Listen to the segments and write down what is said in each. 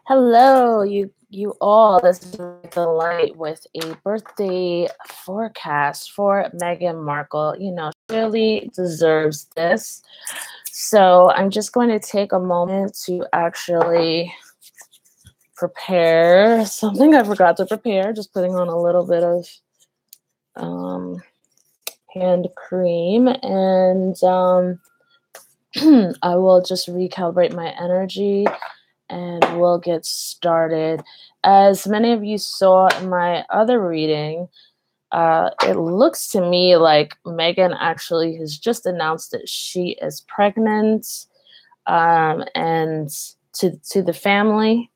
Hello, you all. This is the light with a birthday forecast for Meghan Markle. She really deserves this. So I'm just going to take a moment to actually prepare something I forgot to prepare. Just putting on a little bit of hand cream, and I will just recalibrate my energy and we'll get started. As many of you saw in my other reading, it looks to me like Meghan actually has just announced that she is pregnant, and to the family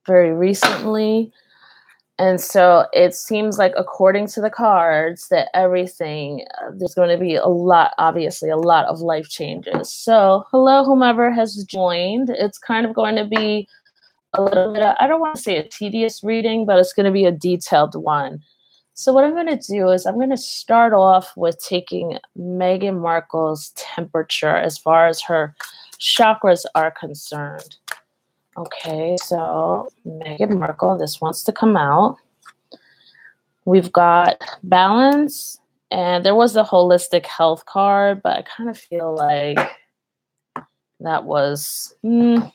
very recently. And so it seems like, according to the cards, that there's going to be obviously a lot of life changes. So hello, whomever has joined. It's kind of going to be a little bit I don't want to say a tedious reading, but it's going to be a detailed one. So what I'm going to do is I'm going to start off with taking Meghan Markle's temperature as far as her chakras are concerned. Okay, so Meghan Markle, this wants to come out. We've got balance, and there was a holistic health card, but I kind of feel like that was, and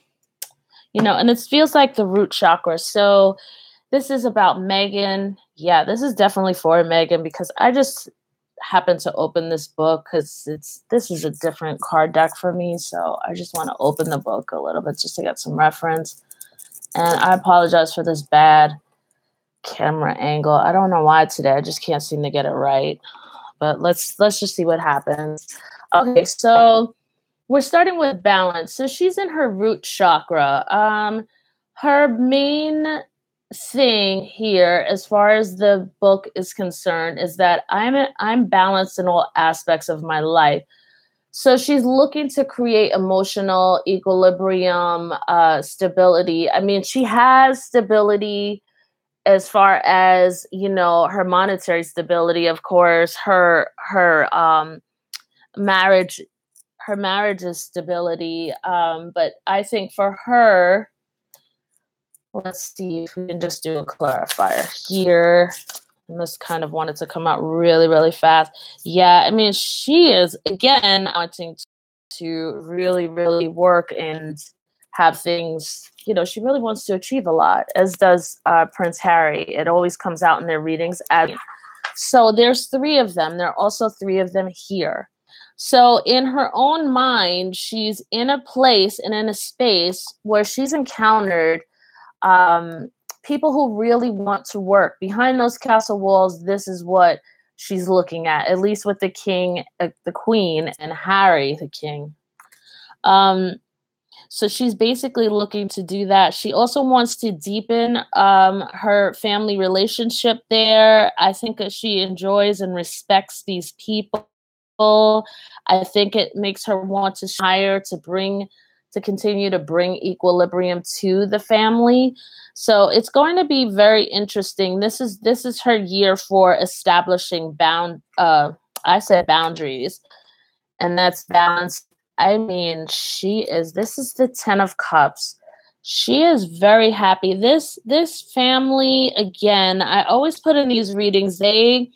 it feels like the root chakra. So this is about Meghan. Yeah, this is definitely for Meghan, because I just happened to open this book because this is a different card deck for me. So I just want to open the book a little bit just to get some reference. And I apologize for this bad camera angle. I don't know why today. I just can't seem to get it right. But let's just see what happens. Okay, so we're starting with balance. So she's in her root chakra. Her main thing here, as far as the book is concerned, is that I'm balanced in all aspects of my life. So she's looking to create emotional equilibrium, stability. I mean, she has stability as far as, her monetary stability. Of course, her marriage is stability. But I think for her, let's see if we can just do a clarifier here. And this kind of wanted to come out really, really fast. Yeah, I mean, she is, again, wanting to really, really work and have things, she really wants to achieve a lot, as does Prince Harry. It always comes out in their readings. So there's 3 of them. There are also 3 of them here. So in her own mind, she's in a place and in a space where she's encountered people who really want to work. Behind those castle walls, this is what she's looking at least with the king, the queen, and Harry, the king. So she's basically looking to do that. She also wants to deepen her family relationship there. I think that she enjoys and respects these people. I think it makes her want to hire to continue to bring equilibrium to the family. So it's going to be very interesting. This is her year for establishing boundaries, and that's balance. I mean, this is the 10 of Cups. She is very happy. This family, again, I always put in these readings, they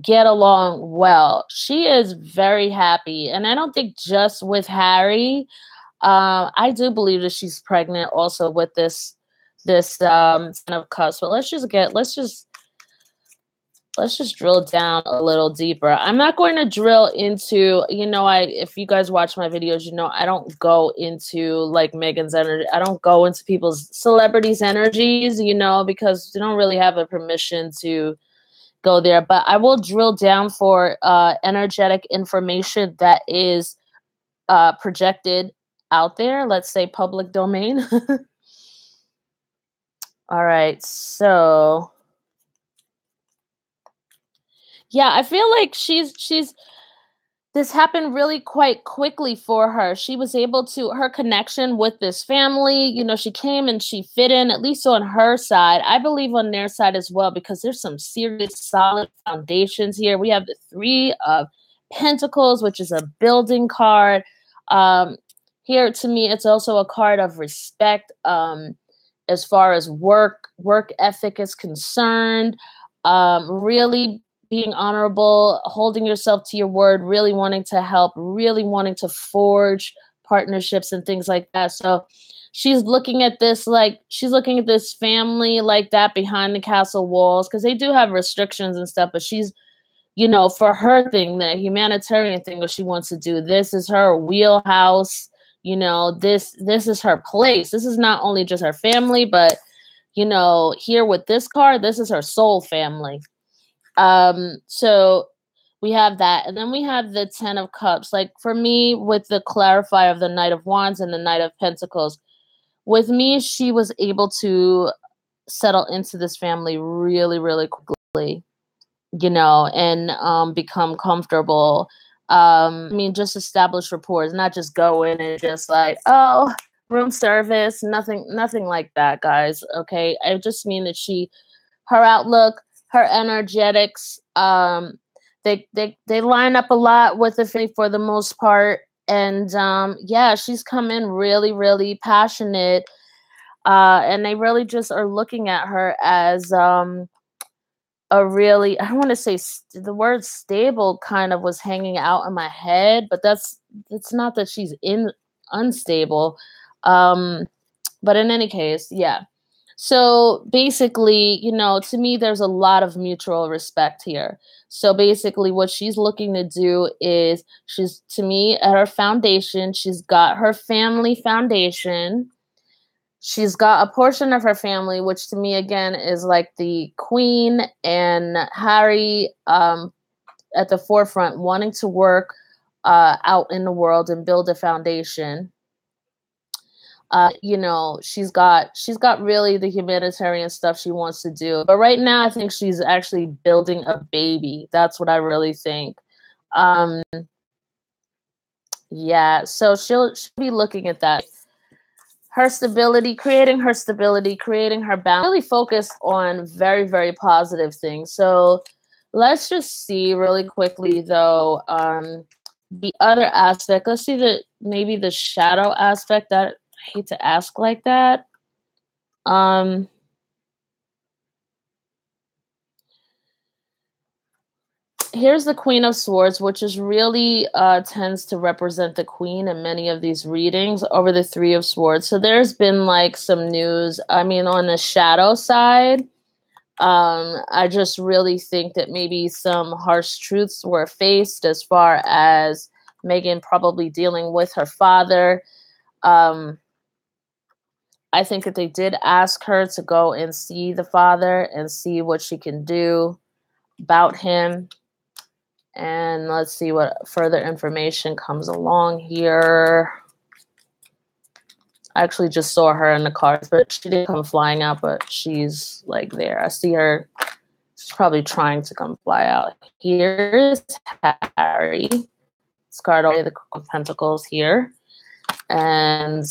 get along well. She is very happy. And I don't think just with Harry. I do believe that she's pregnant also with this 10 of Cups. But let's just drill down a little deeper. I'm not going to drill into, if you guys watch my videos, I don't go into like Meghan's energy. I don't go into people's celebrities' energies, because they don't really have a permission to go there. But I will drill down for energetic information that is projected out there. Let's say public domain. All right, so yeah, I feel like this happened really quite quickly for her. She was able to, her connection with this family, she came and she fit in, at least on her side. I believe on their side as well, because there's some serious solid foundations here. We have the 3 of Pentacles, which is a building card. Here, to me, it's also a card of respect. as far as work ethic is concerned, really being honorable, holding yourself to your word, really wanting to help, really wanting to forge partnerships and things like that. So she's looking at this like she's looking at this family like that behind the castle walls, because they do have restrictions and stuff, but she's, you know, for her thing, the humanitarian thing that she wants to do, this is her wheelhouse. You know, this is her place. This is not only just her family, but, you know, here with this card, this is her soul family. So we have that, and then we have the 10 of Cups. Like for me, with the clarifier of the Knight of Wands and the Knight of Pentacles, with me, she was able to settle into this family really, really quickly, you know, and become comfortable. I mean, just establish rapport, not just go in and just like, oh, room service, nothing like that, guys. Okay, I just mean that her outlook, her energetics, they line up a lot with the family for the most part, and yeah, she's come in really, really passionate, and they really just are looking at her as a really, I don't want to say the word stable kind of was hanging out in my head, but it's not that she's unstable. But in any case, yeah. So basically, you know, to me, there's a lot of mutual respect here. So basically, what she's looking to do is to me, at her foundation, she's got her family foundation. She's got a portion of her family, which to me, again, is like the Queen and Harry at the forefront, wanting to work out in the world and build a foundation. You know, she's got really the humanitarian stuff she wants to do. But right now, I think she's actually building a baby. That's what I really think. Yeah, so she'll be looking at that. Her stability, creating her balance, really focused on very, very positive things. So let's just see really quickly, though, the other aspect. Let's see maybe the shadow aspect. That I hate to ask like that. Here's the Queen of Swords, which is really tends to represent the Queen in many of these readings over the Three of Swords. So there's been like some news. I mean, on the shadow side, I just really think that maybe some harsh truths were faced as far as Meghan probably dealing with her father. I think that they did ask her to go and see the father and see what she can do about him. And let's see what further information comes along here. I actually just saw her in the cards, but she didn't come flying out, but she's like there. I see her. She's probably trying to come fly out. Here's Harry. Discard all the Pentacles here. And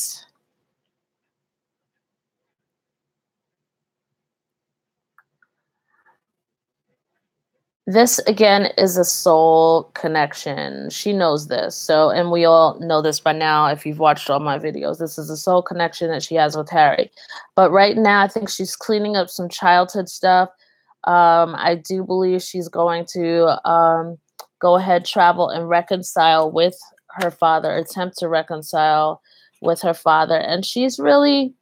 this, again, is a soul connection. She knows this. So, and we all know this by now if you've watched all my videos. This is a soul connection that she has with Harry. But right now, I think she's cleaning up some childhood stuff. I do believe she's going to go ahead, travel, and reconcile with her father, attempt to reconcile with her father. And she's really,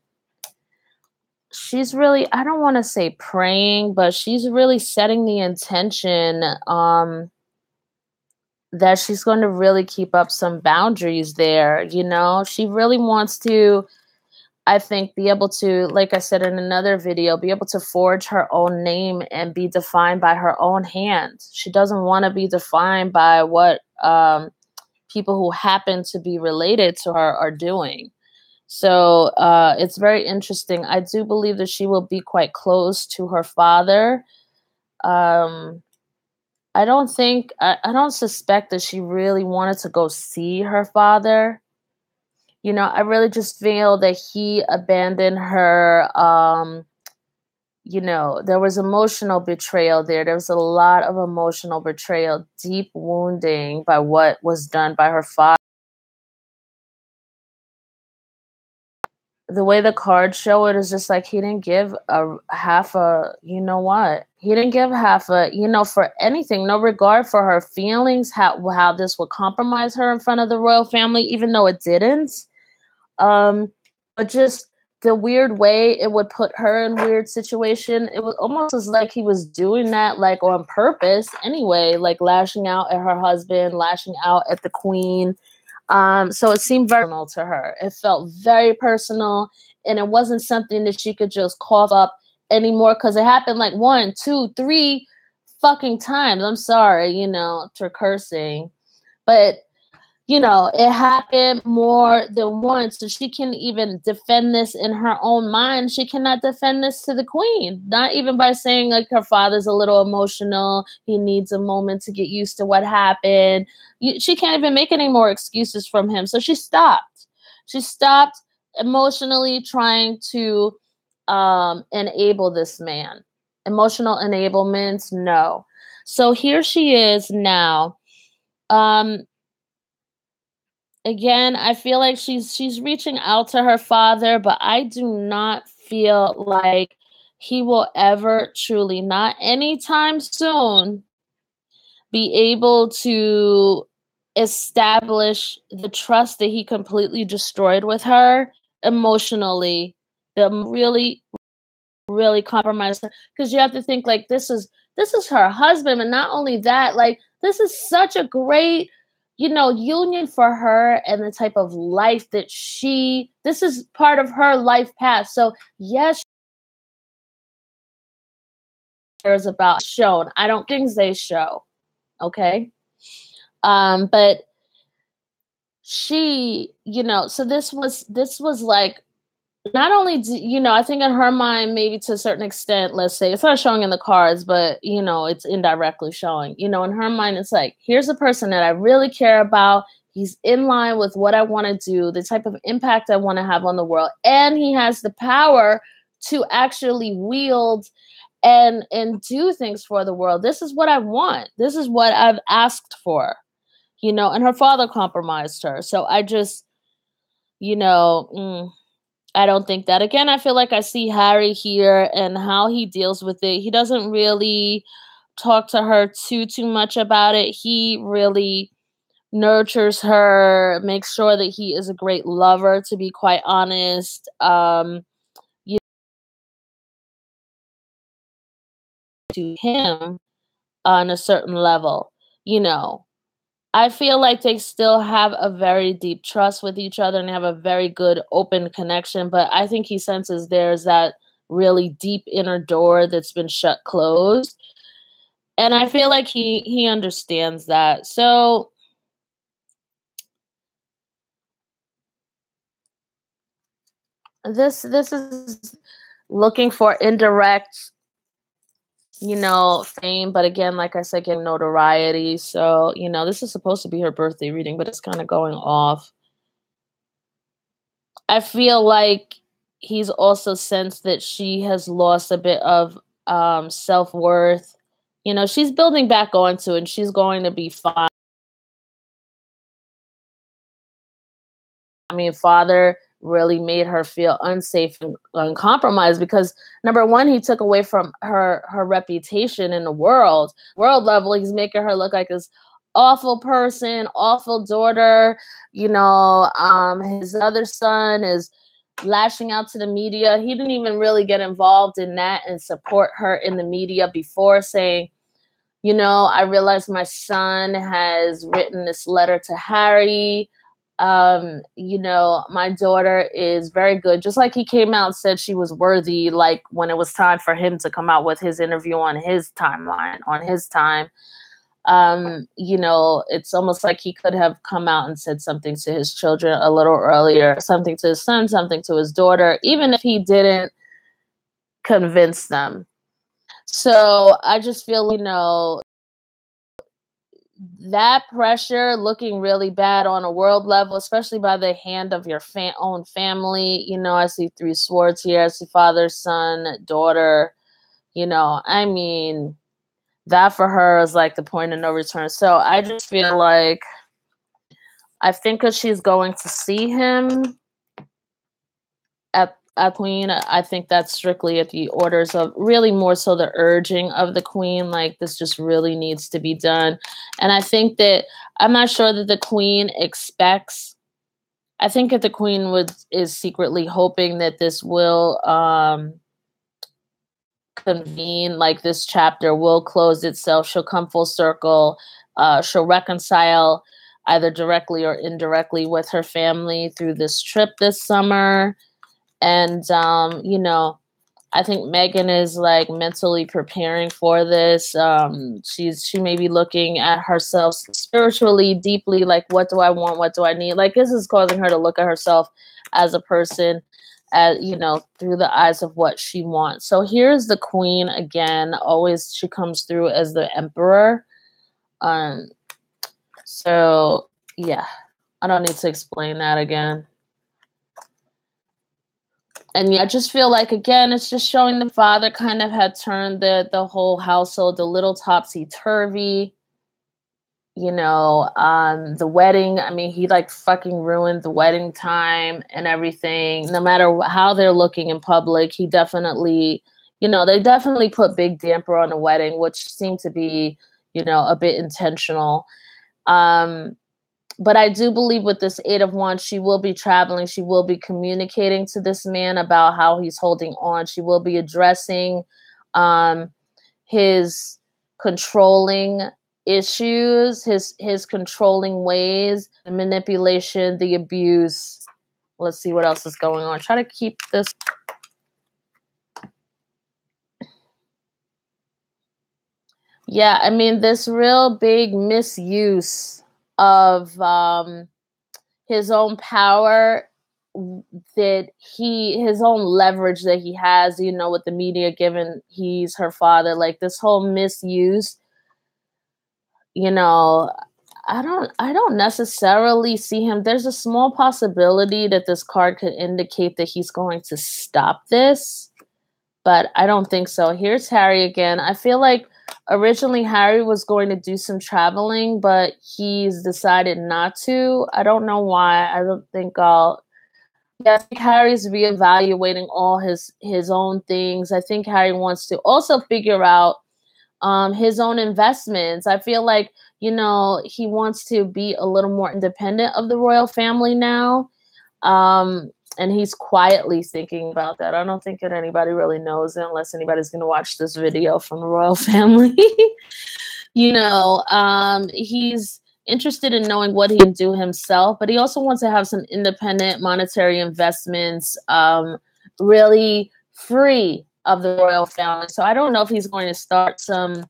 I don't want to say praying, but she's really setting the intention that she's going to really keep up some boundaries there. You know, she really wants to, I think, be able to, like I said in another video, be able to forge her own name and be defined by her own hand. She doesn't want to be defined by what people who happen to be related to her are doing. So it's very interesting. I do believe that she will be quite close to her father. I don't suspect that she really wanted to go see her father. You know, I really just feel that he abandoned her. You know, there was emotional betrayal there. There was a lot of emotional betrayal, deep wounding by what was done by her father. the way the cards show it is just like he didn't give a half a, you know what? He didn't give half a, you know, for anything, no regard for her feelings, how this would compromise her in front of the royal family, even though it didn't. But just the weird way it would put her in weird situation. It was almost as like he was doing that like on purpose anyway, like lashing out at her husband, lashing out at the queen. So it seemed very personal to her. It felt very personal, and it wasn't something that she could just cough up anymore because it happened like 1, 2, 3 fucking times. I'm sorry, you know, for cursing, but you know, it happened more than once. So she can even defend this in her own mind. She cannot defend this to the queen, not even by saying like her father's a little emotional. He needs a moment to get used to what happened. She can't even make any more excuses from him. So she stopped. She stopped emotionally trying to enable this man. Emotional enablement, no. So here she is now. Again, I feel like she's reaching out to her father, but I do not feel like he will ever truly, not anytime soon, be able to establish the trust that he completely destroyed with her emotionally. The really compromised her, because you have to think like this is her husband, and not only that, like this is such a great, you know, union for her and the type of life that this is part of her life path. So yes, there's about shown. I don't think they show. Okay. But she, you know, so this was like, not only you know, I think in her mind, maybe to a certain extent, let's say it's not showing in the cards, but you know, it's indirectly showing, you know, in her mind, it's like, here's a person that I really care about. He's in line with what I want to do, the type of impact I want to have on the world. And he has the power to actually wield and do things for the world. This is what I want. This is what I've asked for, you know, and her father compromised her. So I just, you know, I don't think that. Again, I feel like I see Harry here and how he deals with it. He doesn't really talk to her too much about it. He really nurtures her, makes sure that he is a great lover, to be quite honest. You to him on a certain level, you know. I feel like they still have a very deep trust with each other and have a very good open connection, but I think he senses there's that really deep inner door that's been shut closed. And I feel like he understands that. So this is looking for indirect, you know, fame, but again, like I said, getting notoriety. So, you know, this is supposed to be her birthday reading, but it's kind of going off. I feel like he's also sensed that she has lost a bit of self-worth. You know, she's building back onto it, and she's going to be fine. I mean, father really made her feel unsafe and uncompromised because number one, he took away from her reputation in the world level. He's making her look like this awful person, awful daughter. You know, his other son is lashing out to the media. He didn't even really get involved in that and support her in the media before, saying, you know, I realized my son has written this letter to Harry. You know, my daughter is very good. Just like he came out and said she was worthy, like when it was time for him to come out with his interview on his timeline, on his time. You know, it's almost like he could have come out and said something to his children a little earlier, something to his son, something to his daughter, even if he didn't convince them. So I just feel, you know, that pressure looking really bad on a world level, especially by the hand of your own family. You know, I see 3 swords here. I see father, son, daughter. You know, I mean, that for her is like the point of no return. So I just feel like I think that she's going to see him. at Queen. I think that's strictly at the orders of, really more so the urging of the Queen. Like, this just really needs to be done. And I think that, I'm not sure that the Queen expects, I think that the Queen is secretly hoping that this will convene, like this chapter will close itself. She'll come full circle. She'll reconcile either directly or indirectly with her family through this trip this summer. And, you know, I think Meghan is like mentally preparing for this. She may be looking at herself spiritually, deeply, like, what do I want? What do I need? Like, this is causing her to look at herself as a person, as, you know, through the eyes of what she wants. So here's the Queen again. Always she comes through as the Emperor. So yeah, I don't need to explain that again. And yeah, I just feel like, again, it's just showing the father kind of had turned the whole household a little topsy-turvy. You know, the wedding, I mean, he like fucking ruined the wedding time and everything. No matter how they're looking in public, he definitely, you know, they definitely put big damper on the wedding, which seemed to be, you know, a bit intentional. But I do believe with this Eight of Wands, she will be traveling. She will be communicating to this man about how he's holding on. She will be addressing his controlling issues, his controlling ways, the manipulation, the abuse. Let's see what else is going on. Try to keep this. Yeah, I mean, this real big misuse of his own power, that his own leverage that he has, you know, with the media, given he's her father, like this whole misuse, you know, I don't necessarily see him. There's a small possibility that this card could indicate that he's going to stop this, but I don't think so. Here's Harry again. I feel like originally Harry was going to do some traveling, but he's decided not to. I don't know why. I don't think I think Harry's reevaluating all his own things. I think Harry wants to also figure out his own investments. I feel like, you know, he wants to be a little more independent of the royal family now. And he's quietly thinking about that. I don't think that anybody really knows it, unless anybody's going to watch this video from the royal family. You know, he's interested in knowing what he can do himself, but he also wants to have some independent monetary investments, really free of the royal family. So I don't know if he's going to start some,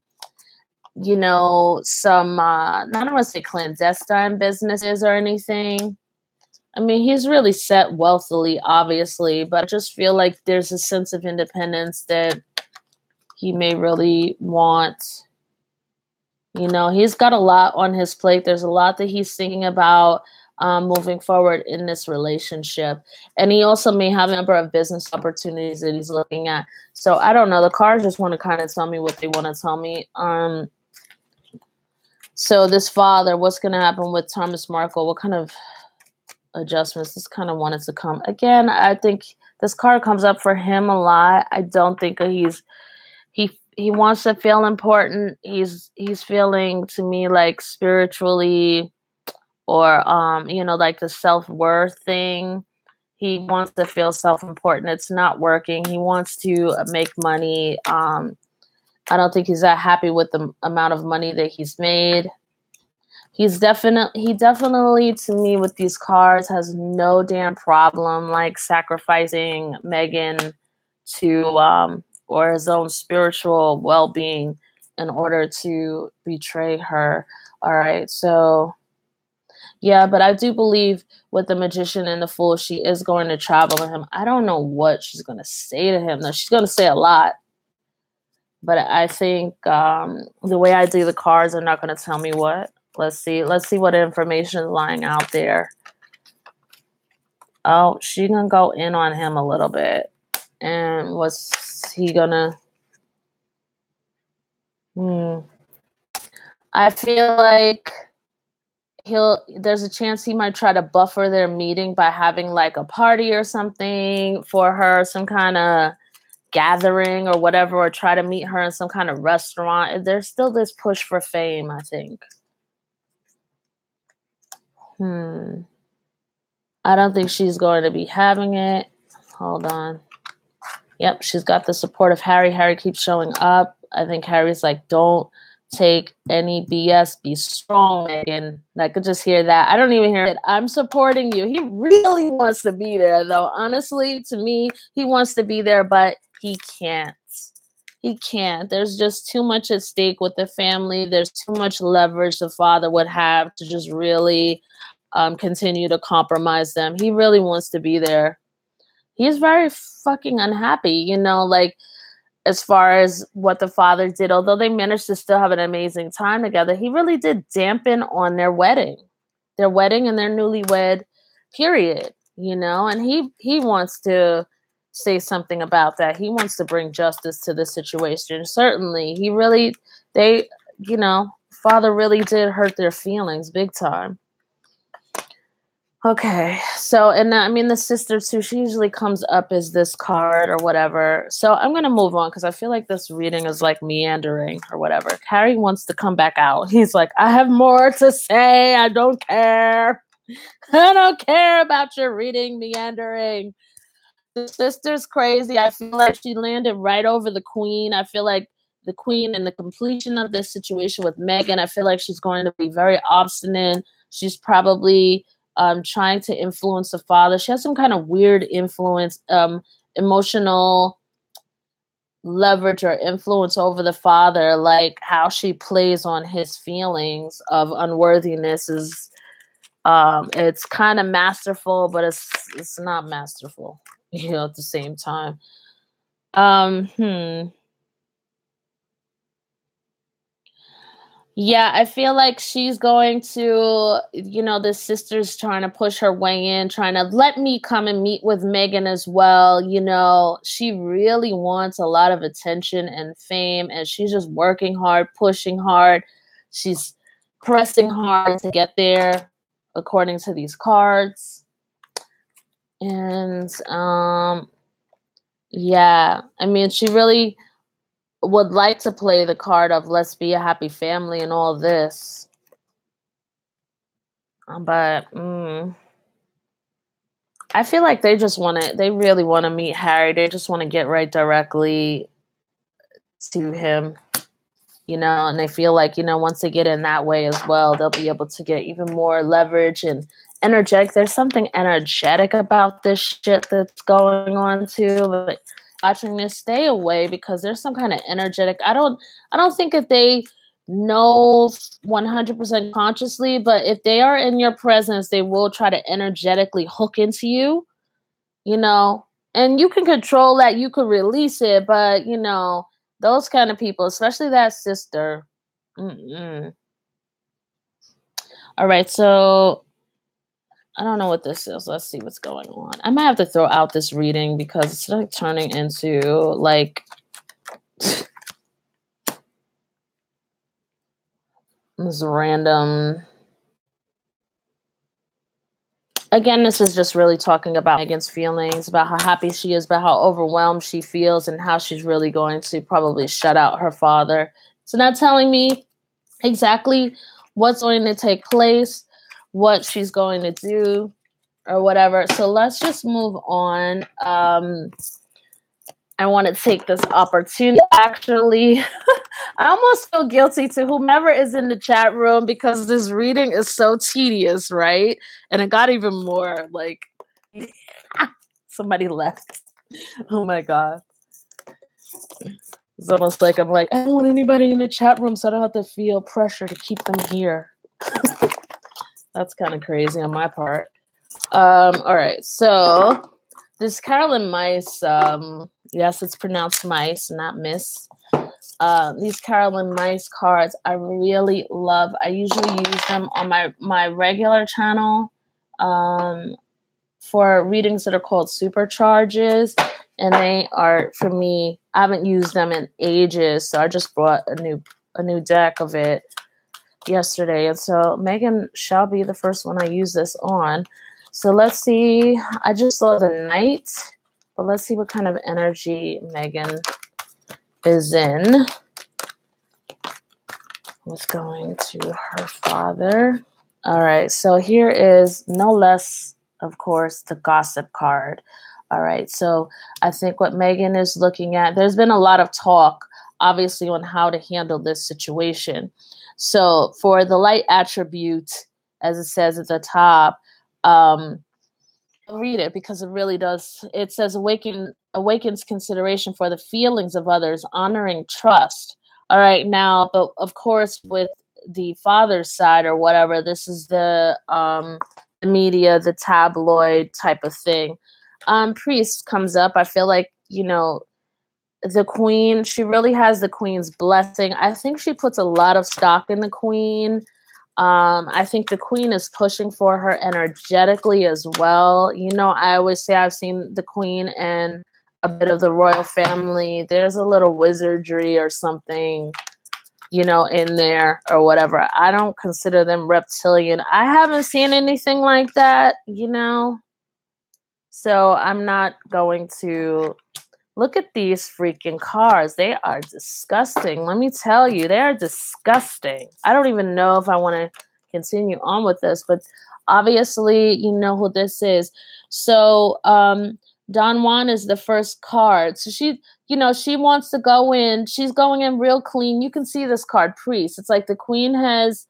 you know, some, I don't want to say clandestine businesses or anything. I mean, he's really set wealthily, obviously, but I just feel like there's a sense of independence that he may really want. You know, he's got a lot on his plate. There's a lot that he's thinking about moving forward in this relationship. And he also may have a number of business opportunities that he's looking at. So I don't know. The cards just want to kind of tell me what they want to tell me. So this father, what's going to happen with Thomas Markle? What kind of adjustments? This kind of wanted to come. Again, I think this card comes up for him a lot. I don't think he wants to feel important. He's feeling, to me, like spiritually, or you know, like the self-worth thing. He wants to feel self-important. It's not working. He wants to make money. I don't think he's that happy with the amount of money that he's made. He definitely, to me, with these cards, has no damn problem like sacrificing Meghan to or his own spiritual well-being in order to betray her. All right, so yeah, but I do believe with the Magician and the Fool, she is going to travel with him. I don't know what she's going to say to him. No, she's going to say a lot, but I think the way I do the cards are not going to tell me what. Let's see what information is lying out there. Oh, she's going to go in on him a little bit. And what's he gonna? I feel like there's a chance he might try to buffer their meeting by having like a party or something for her, some kind of gathering or whatever, or try to meet her in some kind of restaurant. There's still this push for fame, I think. I don't think she's going to be having it. Hold on. Yep, she's got the support of Harry. Harry keeps showing up. I think Harry's like, don't take any BS. Be strong, Meghan. I could just hear that. I don't even hear it. I'm supporting you. He really wants to be there, though. Honestly, to me, he wants to be there, but he can't. He can't. There's just too much at stake with the family. There's too much leverage the father would have to just really continue to compromise them. He really wants to be there. He's very fucking unhappy, you know, like as far as what the father did. Although they managed to still have an amazing time together, he really did dampen on their wedding and their newlywed period, you know, and he wants to say something about that. He wants to bring justice to the situation. Certainly, you know, father really did hurt their feelings big time. Okay, so, and I mean, the sister too, she usually comes up as this card or whatever. So I'm going to move on because I feel like this reading is like meandering or whatever. Harry wants to come back out. He's like, I have more to say. I don't care. I don't care about your reading meandering. The sister's crazy. I feel like she landed right over the queen. I feel like the queen and the completion of this situation with Meghan, I feel like she's going to be very obstinate. She's probably trying to influence the father. She has some kind of weird influence, emotional leverage or influence over the father, like how she plays on his feelings of unworthiness is it's kind of masterful, but it's not masterful, you know, at the same time. Yeah, I feel like she's going to, you know, the sister's trying to push her way in, trying to let me come and meet with Meghan as well. You know, she really wants a lot of attention and fame, and she's just working hard, pushing hard. She's pressing hard to get there, according to these cards. And, yeah, I mean, she really would like to play the card of let's be a happy family and all this. But I feel like they really want to meet Harry. They just want to get right directly to him, you know, and they feel like, you know, once they get in that way as well, they'll be able to get even more leverage and energetic. There's something energetic about this shit that's going on too, but watching this, stay away because there's some kind of energetic. I don't think if they know 100% consciously, but if they are in your presence, they will try to energetically hook into you, you know, and you can control that. You could release it, but you know, those kind of people, especially that sister. All right, so I don't know what this is. Let's see what's going on. I might have to throw out this reading because it's like turning into like this random. Again, this is just really talking about Meghan's feelings, about how happy she is, about how overwhelmed she feels, and how she's really going to probably shut out her father. It's not telling me exactly what's going to take place, what she's going to do, or whatever. So let's just move on. I want to take this opportunity. Actually, I almost feel guilty to whomever is in the chat room because this reading is so tedious, right? And it got even more like somebody left. Oh my God. It's almost like I'm like, I don't want anybody in the chat room so I don't have to feel pressure to keep them here. That's kind of crazy on my part. All right, so this Carolyn Mice, yes, it's pronounced mice, not miss. These Carolyn Mice cards, I really love. I usually use them on my regular channel for readings that are called supercharges, and they are, for me, I haven't used them in ages, so I just brought a new deck of it. yesterday. And so Meghan shall be the first one I use this on. So let's see. I just saw the Knight, but let's see what kind of energy Meghan is in. What's going to her father? All right, so here is no less, of course, the gossip card. All right, so I think what Meghan is looking at, there's been a lot of talk, obviously, on how to handle this situation. So for the light attribute, as it says at the top, I'll read it because it really does. It says awakens consideration for the feelings of others, honoring trust. All right, now, but of course, with the father's side or whatever, this is the media, the tabloid type of thing. Priest comes up. I feel like, you know, the queen, she really has the queen's blessing. I think she puts a lot of stock in the queen. I think the queen is pushing for her energetically as well. You know, I always say I've seen the queen and a bit of the royal family. There's a little wizardry or something, you know, in there or whatever. I don't consider them reptilian. I haven't seen anything like that, you know. So I'm not going to look at these freaking cards. They are disgusting. Let me tell you, they are disgusting. I don't even know if I want to continue on with this, but obviously you know who this is. So Don Juan is the first card. So she, you know, she wants to go in. She's going in real clean. You can see this card, Priest. It's like the queen has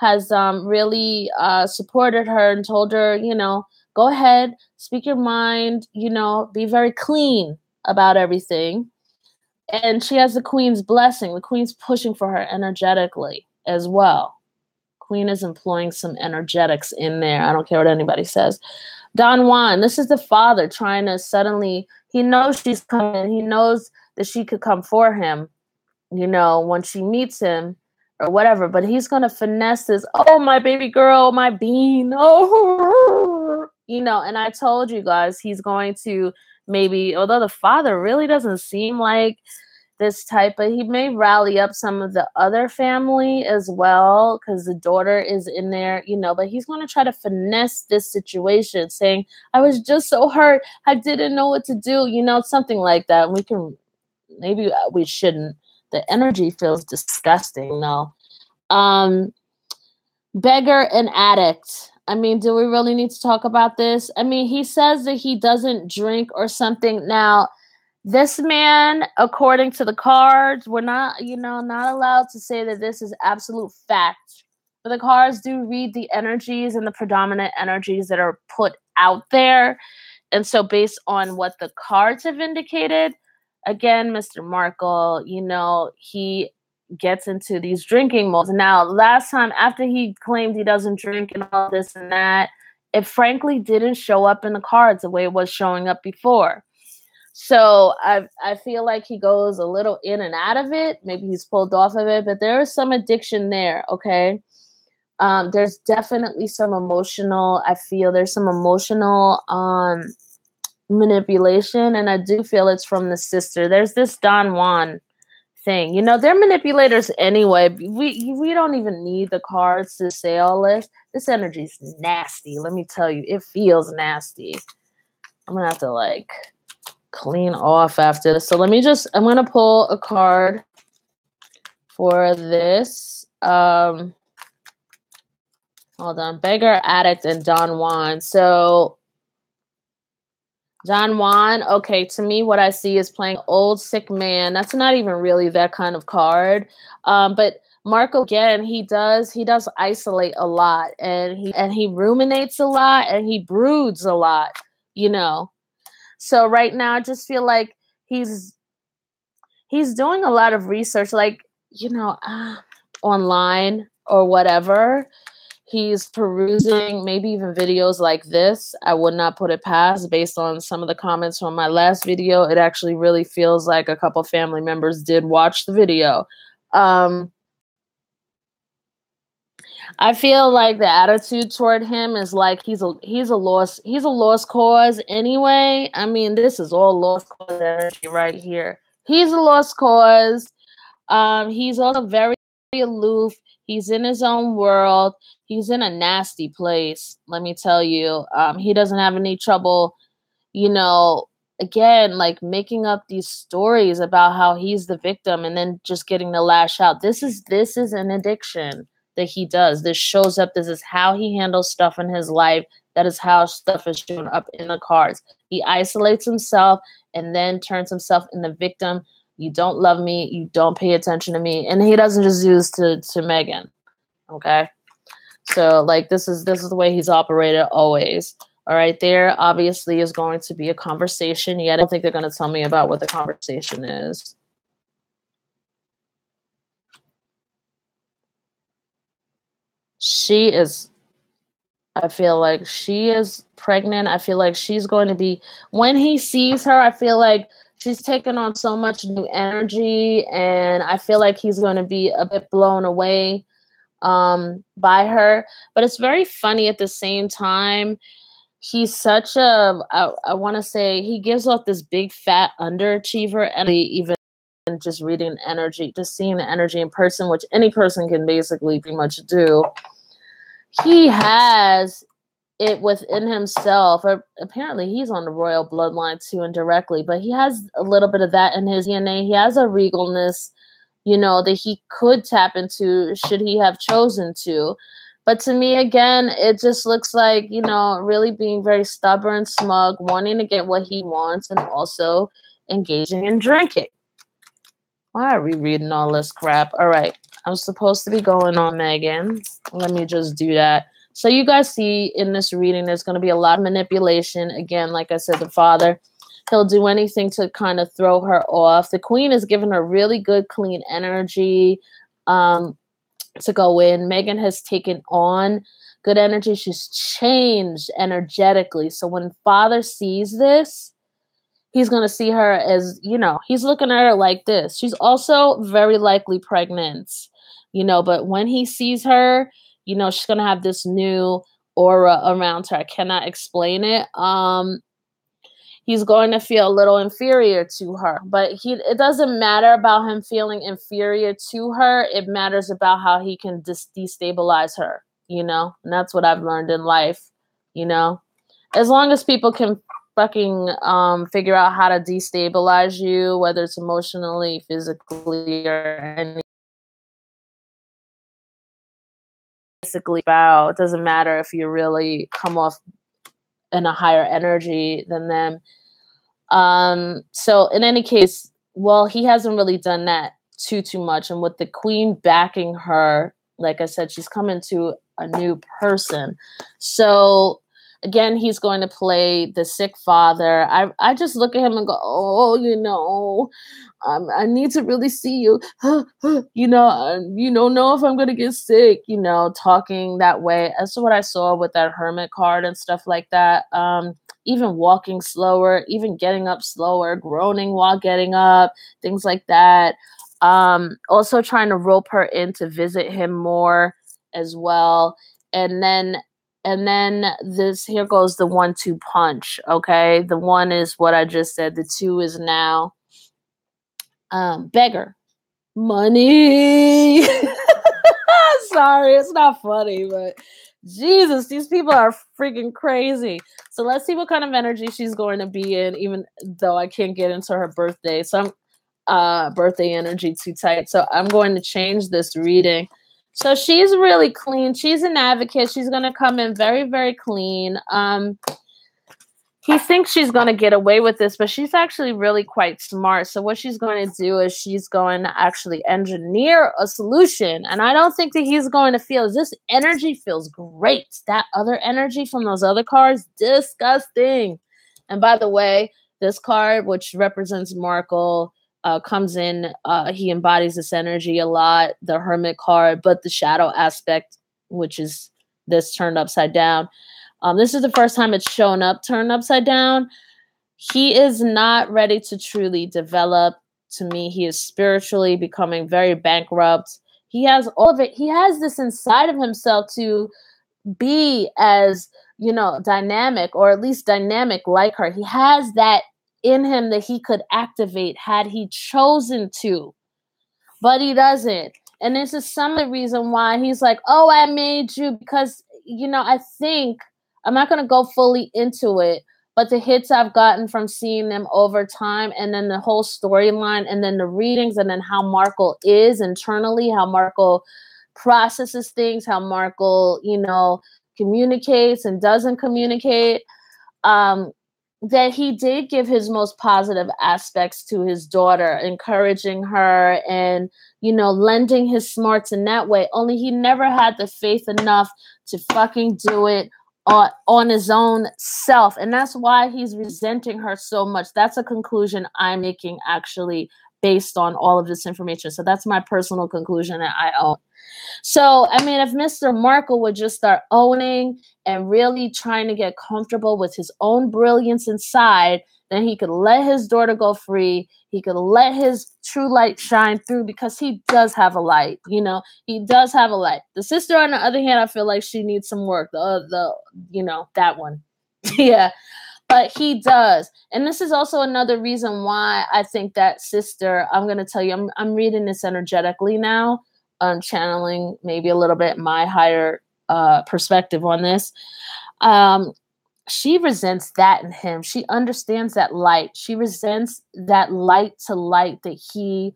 really supported her and told her, you know, go ahead, speak your mind, you know, be very clean about everything. And she has the queen's blessing. The queen's pushing for her energetically as well. Queen is employing some energetics in there. I don't care what anybody says. Don Juan, this is the father trying to suddenly, he knows she's coming. He knows that she could come for him, you know, when she meets him or whatever, but he's going to finesse this. Oh, my baby girl, my bean. Oh, you know, and I told you guys he's going to maybe, although the father really doesn't seem like this type, but he may rally up some of the other family as well because the daughter is in there, you know, but he's going to try to finesse this situation saying, I was just so hurt. I didn't know what to do, you know, something like that. We can, maybe we shouldn't. The energy feels disgusting, though. Beggar and addict. I mean, do we really need to talk about this? I mean, he says that he doesn't drink or something. Now, this man, according to the cards, we're not, you know, not allowed to say that this is absolute fact. But the cards do read the energies and the predominant energies that are put out there. And so based on what the cards have indicated, again, Mr. Markle, you know, he gets into these drinking modes. Now, last time after he claimed he doesn't drink and all this and that, it frankly didn't show up in the cards the way it was showing up before. So I feel like he goes a little in and out of it. Maybe he's pulled off of it, but there is some addiction there, okay? There's definitely some emotional, I feel there's some emotional manipulation, and I do feel it's from the sister. There's this Don Juan thing. You know, they're manipulators anyway. We don't even need the cards to say all this. This energy's nasty. Let me tell you, it feels nasty. I'm gonna have to like clean off after this. So let me just, I'm gonna pull a card for this. Hold on, Beggar, Addict, and Don Juan. So Don Juan, okay, to me, what I see is playing old sick man. That's not even really that kind of card. But Marco, again, he does isolate a lot, and he ruminates a lot, and he broods a lot, you know. So right now, I just feel like he's doing a lot of research, like, you know, online or whatever. He's perusing maybe even videos like this. I would not put it past, based on some of the comments from my last video. It actually really feels like a couple family members did watch the video. I feel like the attitude toward him is like he's a lost cause anyway. I mean, this is all lost cause energy right here. He's a lost cause. He's also very aloof. He's in his own world. He's in a nasty place, let me tell you. He doesn't have any trouble, you know, again, like making up these stories about how he's the victim and then just getting to lash out. This is an addiction that he does. This shows up. This is how he handles stuff in his life. That is how stuff is shown up in the cards. He isolates himself and then turns himself in the victim. You don't love me. You don't pay attention to me. And he doesn't just use to Meghan. Okay. So like this is the way he's operated always. All right, there obviously is going to be a conversation. Yet I don't think they're going to tell me about what the conversation is. She is, I feel like she is pregnant. I feel like she's going to be, when he sees her, I feel like she's taken on so much new energy, and I feel like he's going to be a bit blown away by her. But it's very funny at the same time. He's such a, I want to say, he gives off this big fat underachiever, and even just reading energy, just seeing the energy in person, which any person can basically pretty much do. He has it within himself. Apparently he's on the royal bloodline too, indirectly, but he has a little bit of that in his DNA. He has a regalness, you know, that he could tap into should he have chosen to. But to me, again, it just looks like, you know, really being very stubborn, smug, wanting to get what he wants, and also engaging in drinking. Why are we reading all this crap? All right. I'm supposed to be going on Meghan. Let me just do that. So you guys see in this reading, there's going to be a lot of manipulation. Again, like I said, the father, he'll do anything to kind of throw her off. The queen is giving her really good, clean energy to go in. Meghan has taken on good energy. She's changed energetically. So when father sees this, he's going to see her as, you know, he's looking at her like this. She's also very likely pregnant, you know, but when he sees her, you know, she's going to have this new aura around her. I cannot explain it. He's going to feel a little inferior to her, but it doesn't matter about him feeling inferior to her. It matters about how he can destabilize her, you know, and that's what I've learned in life, you know, as long as people can fucking figure out how to destabilize you, whether it's emotionally, physically, or any basically about, it doesn't matter if you really come off in a higher energy than them. So in any case, well, he hasn't really done that too much. And with the queen backing her, like I said, she's coming to a new person. So again, he's going to play the sick father. I just look at him and go, oh, you know, I need to really see you, you know if I'm going to get sick, you know, talking that way. That's what I saw with that hermit card and stuff like that. Even walking slower, even getting up slower, groaning while getting up, things like that. Also trying to rope her in to visit him more as well. And then this, here goes the 1-2 punch. Okay. The 1 is what I just said. The 2 is now, beggar. Money. Sorry, it's not funny, but Jesus, these people are freaking crazy. So let's see what kind of energy she's going to be in, even though I can't get into her birthday. So I'm birthday energy too tight. So I'm going to change this reading. So she's really clean. She's an advocate. She's going to come in very, very clean. He thinks she's going to get away with this, but she's actually really quite smart. So what she's going to do is she's going to actually engineer a solution. And I don't think that he's going to feel, this energy feels great. That other energy from those other cards, disgusting. And by the way, this card, which represents Markle, comes in, he embodies this energy a lot, the Hermit card, but the shadow aspect, which is this turned upside down. This is the first time it's shown up turned upside down. He is not ready to truly develop. To me, he is spiritually becoming very bankrupt. He has all of it. He has this inside of himself to be as, you know, dynamic, or at least dynamic like her. He has that in him that he could activate had he chosen to, but he doesn't. And this is some of the reason why he's like, oh, I made you because, you know, I think, I'm not going to go fully into it, but the hits I've gotten from seeing them over time, and then the whole storyline, and then the readings, and then how Markle is internally, how Markle processes things, how Markle, you know, communicates and doesn't communicate, that he did give his most positive aspects to his daughter, encouraging her and, you know, lending his smarts in that way. Only he never had the faith enough to fucking do it on his own self. And that's why he's resenting her so much. That's a conclusion I'm making, actually, based on all of this information. So that's my personal conclusion that I own. So, I mean, if Mr. Markle would just start owning and really trying to get comfortable with his own brilliance inside, then he could let his daughter go free. He could let his true light shine through, because he does have a light. You know, he does have a light. The sister, on the other hand, I feel like she needs some work. You know, that one. Yeah. But he does. And this is also another reason why I think that sister, I'm going to tell you, I'm reading this energetically now. Channeling maybe a little bit my higher perspective on this. She resents that in him. She understands that light. She resents that light to light that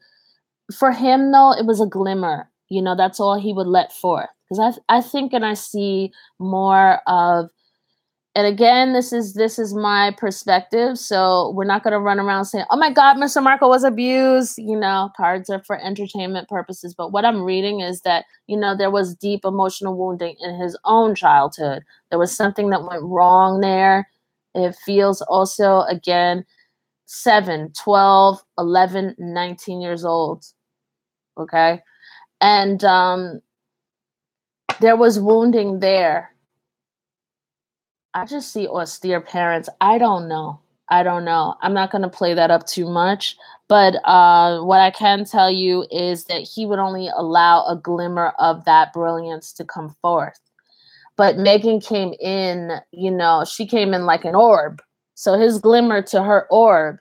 for him though, it was a glimmer. You know, that's all he would let forth. Because I think and I see more of, and again, this is my perspective. So we're not going to run around saying, oh my God, Mr. Markle was abused. You know, cards are for entertainment purposes. But what I'm reading is that, you know, there was deep emotional wounding in his own childhood. There was something that went wrong there. It feels also, again, 7, 12, 11, 19 years old. Okay. And there was wounding there. I just see austere parents. I don't know. I'm not going to play that up too much. But what I can tell you is that he would only allow a glimmer of that brilliance to come forth. But Meghan came in, you know, she came in like an orb. So his glimmer to her orb.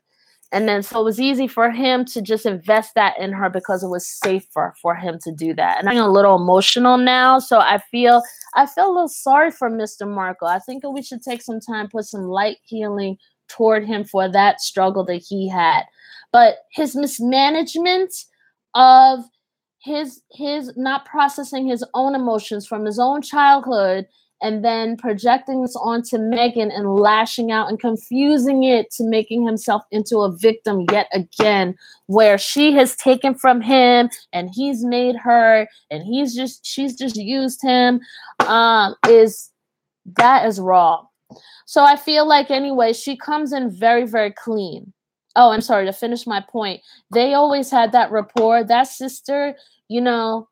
And then so it was easy for him to just invest that in her because it was safer for him to do that. And I'm a little emotional now. So I feel a little sorry for Mr. Markle. I think we should take some time, put some light healing toward him for that struggle that he had. But his mismanagement of his not processing his own emotions from his own childhood, and then projecting this onto Meghan and lashing out and confusing it to making himself into a victim yet again, where she has taken from him and he's made her and she's just used him, is wrong. So I feel like, anyway, she comes in very, very clean. Oh, I'm sorry, to finish my point. They always had that rapport. That sister, you know,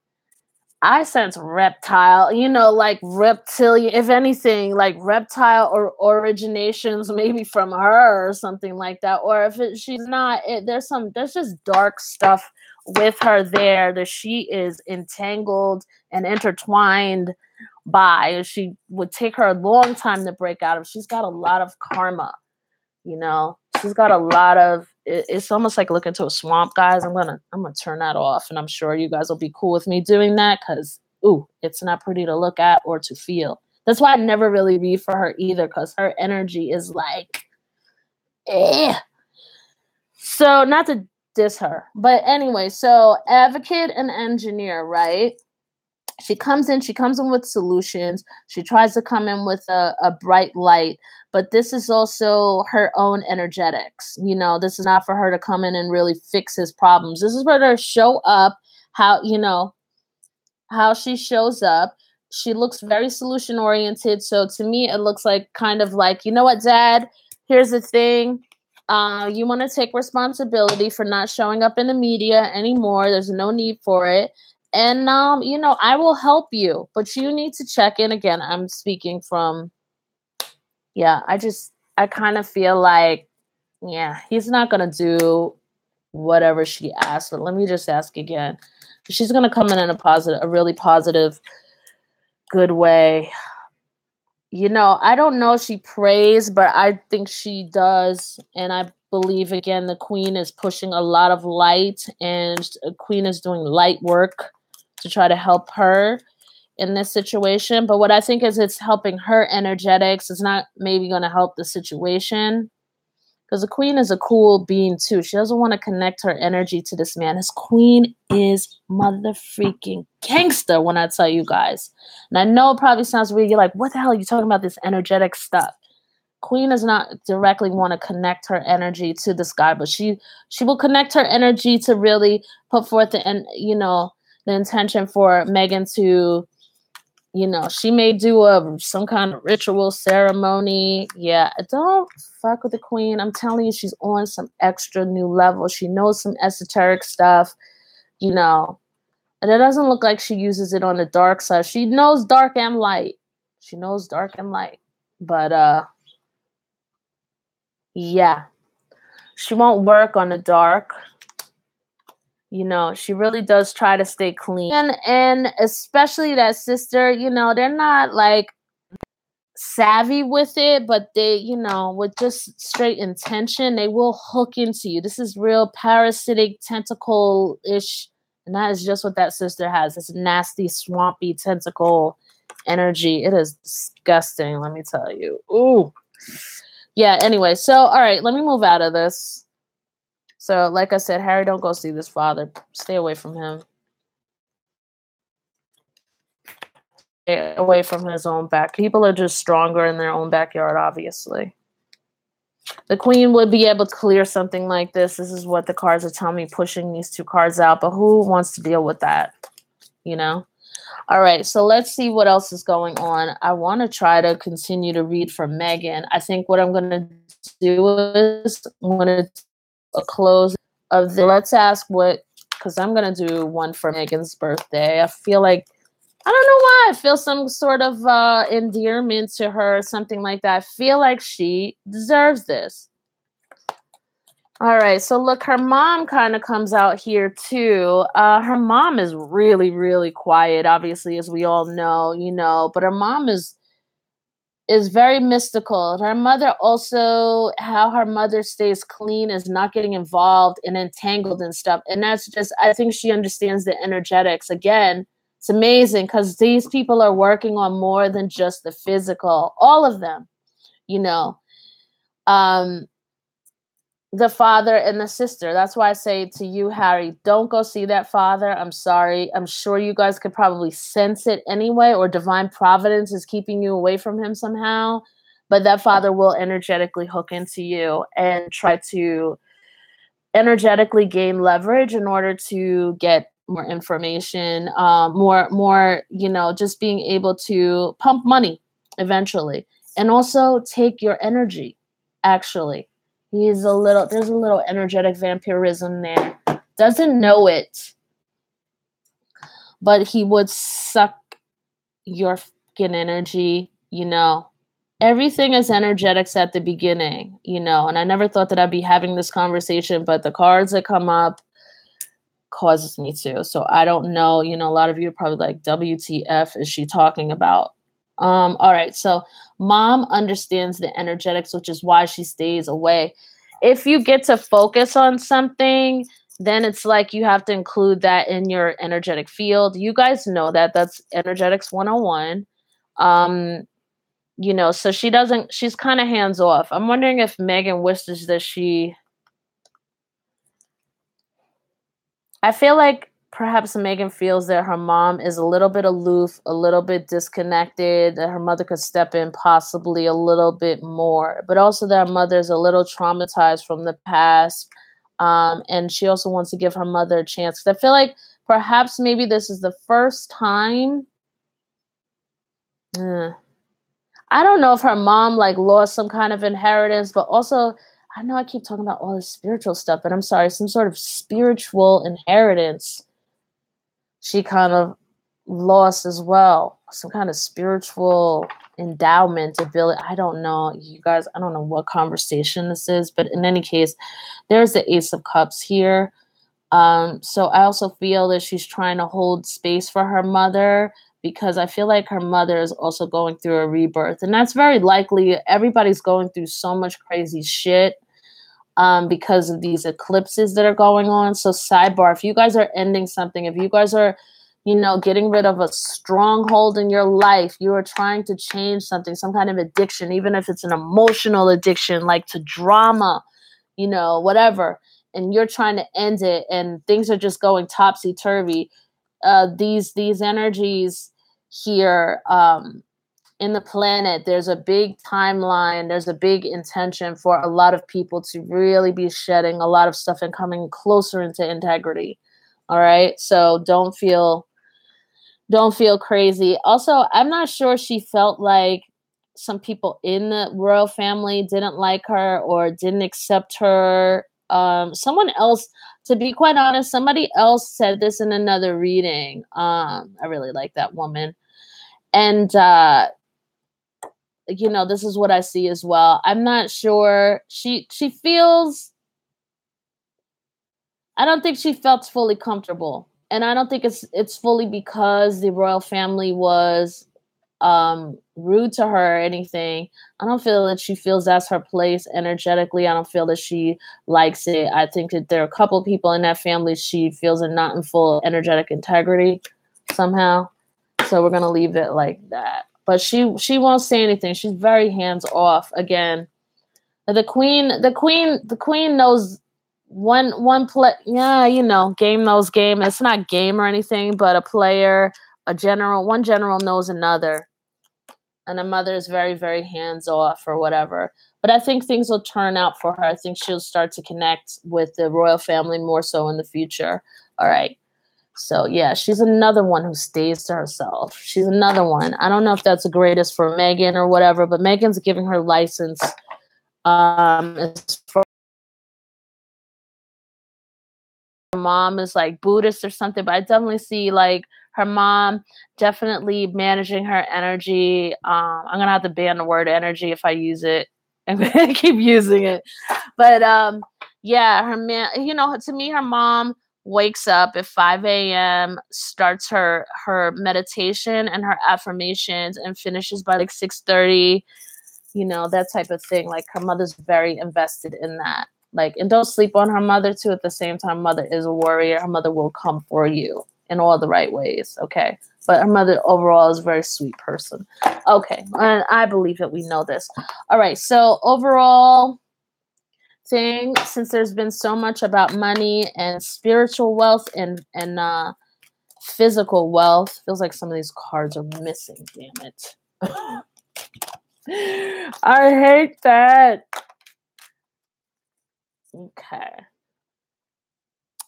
I sense reptile, you know, like reptilian, if anything, like reptile or originations maybe from her or something like that. Or if she's not, there's just dark stuff with her there that she is entangled and intertwined by. She would take her a long time to break out of. She's got a lot of karma, you know. She's got a lot of, it's almost like looking to a swamp, guys. I'm gonna turn that off, and I'm sure you guys will be cool with me doing that, because it's not pretty to look at or to feel. That's why I never really read for her either, because her energy is like, So not to diss her, but anyway, so advocate and engineer, right? She comes in with solutions. She tries to come in with a bright light, but this is also her own energetics. You know, this is not for her to come in and really fix his problems. This is for her to show up how she shows up. She looks very solution oriented. So to me, it looks like kind of like, you know what, Dad, here's the thing. You want to take responsibility for not showing up in the media anymore. There's no need for it. And, I will help you, but you need to check in again. I'm speaking from, I kind of feel like, he's not going to do whatever she asks. But let me just ask again. She's going to come in a really positive, good way. I don't know if she prays, but I think she does. And I believe, again, the Queen is pushing a lot of light, and the Queen is doing light work. to try to help her in this situation. But what I think is it's helping her energetics. It's not maybe going to help the situation. Because the queen is a cool being too. She doesn't want to connect her energy to this man. His queen is mother freaking gangster when I tell you guys. And I know it probably sounds weird. You're like, what the hell are you talking about this energetic stuff? Queen does not directly want to connect her energy to this guy, but she will connect her energy to really put forth the intention for Meghan to, she may do some kind of ritual ceremony. Yeah, don't fuck with the queen. I'm telling you, she's on some extra new level. She knows some esoteric stuff, and it doesn't look like she uses it on the dark side. She knows dark and light. But yeah, she won't work on the dark. She really does try to stay clean. And especially that sister, they're not like savvy with it, but they, with just straight intention, they will hook into you. This is real parasitic tentacle-ish, and that is just what that sister has. This nasty, swampy tentacle energy. It is disgusting, let me tell you. Ooh. Yeah, anyway, so, all right, let me move out of this. So, like I said, Harry, don't go see this father. Stay away from him. Stay away from his own back. People are just stronger in their own backyard, obviously. The queen would be able to clear something like this. This is what the cards are telling me, pushing these two cards out. But who wants to deal with that? All right, so let's see what else is going on. I want to try to continue to read for Meghan. I think what I'm going to do is I'm going to a close of the, let's ask what, because I'm going to do one for Meghan's birthday. I feel like, I don't know why, I feel some sort of endearment to her, something like that. I feel like she deserves this. All right, so look, her mom kind of comes out here too. Her mom is really, really quiet, obviously, as we all know, but her mom is very mystical. Her mother also, how her mother stays clean is not getting involved and entangled and stuff. And that's just, I think she understands the energetics. Again, it's amazing because these people are working on more than just the physical. All of them, the father and the sister. That's why I say to you, Harry, don't go see that father. I'm sorry. I'm sure you guys could probably sense it anyway, or divine providence is keeping you away from him somehow. But that father will energetically hook into you and try to energetically gain leverage in order to get more information, more, just being able to pump money eventually. And also take your energy, actually. There's a little energetic vampirism there. Doesn't know it, but he would suck your fucking energy, Everything is energetics at the beginning, and I never thought that I'd be having this conversation, but the cards that come up causes me to. So I don't know, a lot of you are probably like, WTF is she talking about? All right, so mom understands the energetics, which is why she stays away. If you get to focus on something, then it's like you have to include that in your energetic field. You guys know that. That's energetics 101. So she's kind of hands off. I'm wondering if Meghan wishes that I feel like perhaps Meghan feels that her mom is a little bit aloof, a little bit disconnected, that her mother could step in possibly a little bit more, but also that her mother is a little traumatized from the past. And she also wants to give her mother a chance. 'Cause I feel like perhaps maybe this is the first time. I don't know if her mom lost some kind of inheritance, but also I know I keep talking about all this spiritual stuff, but I'm sorry, some sort of spiritual inheritance she kind of lost as well. Some kind of spiritual endowment ability. I don't know, you guys. I don't know what conversation this is, but in any case, there's the Ace of Cups here. So I also feel that she's trying to hold space for her mother because I feel like her mother is also going through a rebirth. And that's very likely. Everybody's going through so much crazy shit because of these eclipses that are going on. So sidebar, if you guys are ending something, if you guys are, getting rid of a stronghold in your life. You are trying to change something, some kind of addiction, even if it's an emotional addiction, like to drama, whatever. And you're trying to end it, and things are just going topsy-turvy. These energies here in the planet, there's a big timeline, there's a big intention for a lot of people to really be shedding a lot of stuff and coming closer into integrity. All right, so don't feel crazy. Also, I'm not sure she felt like some people in the royal family didn't like her or didn't accept her. Someone else, to be quite honest, somebody else said this in another reading. I really like that woman. And, this is what I see as well. I'm not sure. She feels, I don't think she felt fully comfortable. And I don't think it's fully because the royal family was rude to her or anything. I don't feel that she feels that's her place energetically. I don't feel that she likes it. I think that there are a couple of people in that family she feels are not in full energetic integrity somehow. So we're gonna leave it like that. But she won't say anything. She's very hands off. Again, the queen knows one play. Yeah, game knows game. It's not game or anything, but a player, one general knows another, and a mother is very, very hands off or whatever. But I think things will turn out for her. I think she'll start to connect with the royal family more so in the future. All right. So yeah, she's another one who stays to herself. She's another one. I don't know if that's the greatest for Meghan or whatever, but Meghan's giving her license. As for her mom is like Buddhist or something, but I definitely see like her mom definitely managing her energy. I'm gonna have to ban the word energy if I use it. I'm gonna keep using it. But yeah, to me, her mom wakes up at 5 a.m., starts her meditation and her affirmations, and finishes by like 6:30. That type of thing. Like her mother's very invested in that. Like, and don't sleep on her mother too. At the same time, mother is a warrior. Her mother will come for you in all the right ways. Okay. But her mother overall is a very sweet person. Okay. And I believe that we know this. All right. So overall thing, since there's been so much about money and spiritual wealth and physical wealth, feels like some of these cards are missing. Damn it. I hate that. Okay.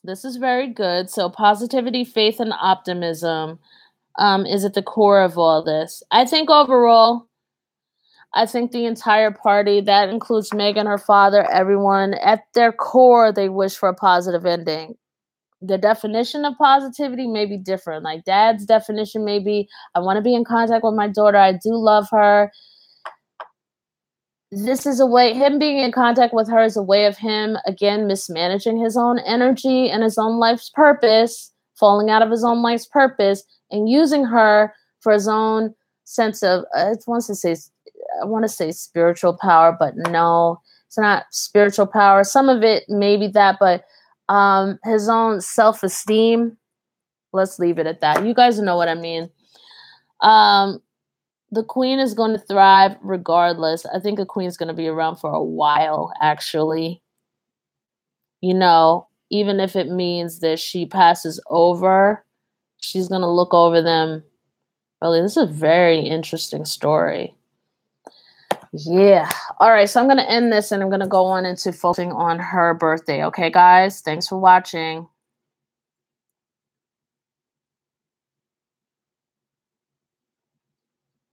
This is very good. So positivity, faith, and optimism is at the core of all this. I think overall, the entire party, that includes Meghan, her father, everyone, at their core, they wish for a positive ending. The definition of positivity may be different. Like Dad's definition may be, I want to be in contact with my daughter. I do love her. This is a way, him being in contact with her is a way of him, again, mismanaging his own energy and his own life's purpose, falling out of his own life's purpose, and using her for his own sense of, I want to say spiritual power, but no, it's not spiritual power. Some of it may be that, but his own self-esteem. Let's leave it at that. You guys know what I mean. The queen is going to thrive regardless. I think the queen's going to be around for a while, actually. Even if it means that she passes over, she's going to look over them. Really, this is a very interesting story. Yeah. All right, so I'm going to end this and I'm going to go on into focusing on her birthday. Okay, guys? Thanks for watching.